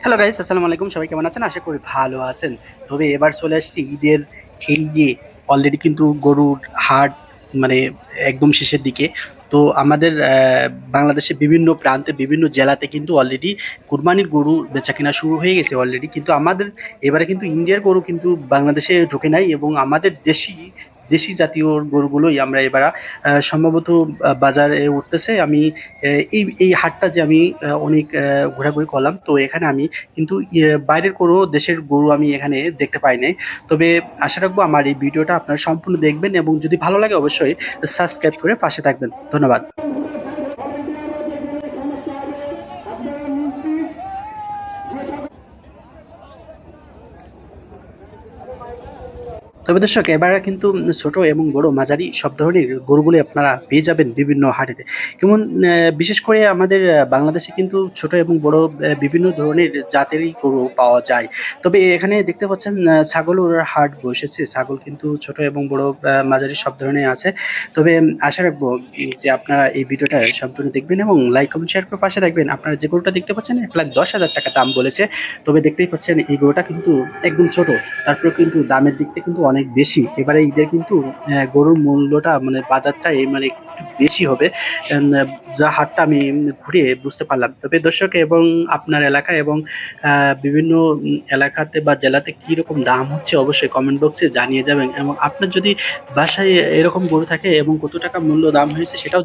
Hello guys, আসসালামু আলাইকুম। সবাই কেমন আছেন? আশা করি ভালো আছেন। তবে এবার চলে আসছে ঈদের। এই যে অলরেডি কিন্তু গরুর হাট মানে একদম শেষের দিকে। তো আমাদের বাংলাদেশে বিভিন্ন প্রান্তে বিভিন্ন জেলাতে কিন্তু অলরেডি কুরবানির গরু বেচাকেনা শুরু হয়ে গেছে অলরেডি, কিন্তু আমাদের এবারে কিন্তু ইন্ডিয়ার গরু কিন্তু বাংলাদেশে ঢোকে নাই, এবং আমাদের দেশি দেশি জাতীয় গরুগুলোই আমরা এবার সম্ভবত বাজারে উঠতেছে। আমি এই এই হাটটা যে আমি অনেক ঘোরাঘুরি করলাম, তো এখানে আমি কিন্তু বাইরের কোনো দেশের গরু আমি এখানে দেখতে পাই নাই। তবে আশা রাখবো আমার এই ভিডিওটা আপনারা সম্পূর্ণ দেখবেন, এবং যদি ভালো লাগে অবশ্যই সাবস্ক্রাইব করে পাশে থাকবেন। ধন্যবাদ। তবে দর্শক, এবারে কিন্তু ছোট এবং বড় মাঝারি সব ধরনের গরুগুলি আপনারা পেয়ে যাবেন বিভিন্ন হাটেতে। কেমন বিশেষ করে আমাদের বাংলাদেশে কিন্তু ছোট এবং বড় বিভিন্ন ধরনের জাতেরই গরু পাওয়া যায়। তবে এখানে দেখতে পাচ্ছেন ছাগলের হাট বসেছে। ছাগল কিন্তু ছোট এবং বড় মাঝারি সব ধরনের আছে। তবে আশা রাখবো যে আপনারা এই ভিডিওটা সম্পূর্ণ দেখবেন এবং লাইক কমেন্ট শেয়ার করে পাশে থাকবেন। আপনারা যে গরুটা দেখতে পাচ্ছেন 1,10,000 টাকা দাম বলেছে। তবে দেখতেই পাচ্ছেন এই গরুটা কিন্তু একদম ছোট, তারপরে কিন্তু দামের দিকটা কিন্তু অনেক বেশি। এবারে ঈদের কিন্তু গরুর মূল্যটা মানে বাজারটা এই মানে একটু বেশি হবে। যা হাটটা আমি ঘুরে বুঝতে পারলাম। তবে দর্শক, এবং আপনার এলাকা এবং বিভিন্ন এলাকাতে বা জেলাতে কি রকম দাম হচ্ছে অবশ্যই কমেন্ট বক্সে জানিয়ে যাবেন, এবং আপনার যদি বাসায় এরকম গরু থাকে এবং কত টাকা মূল্য দাম হয়েছে সেটাও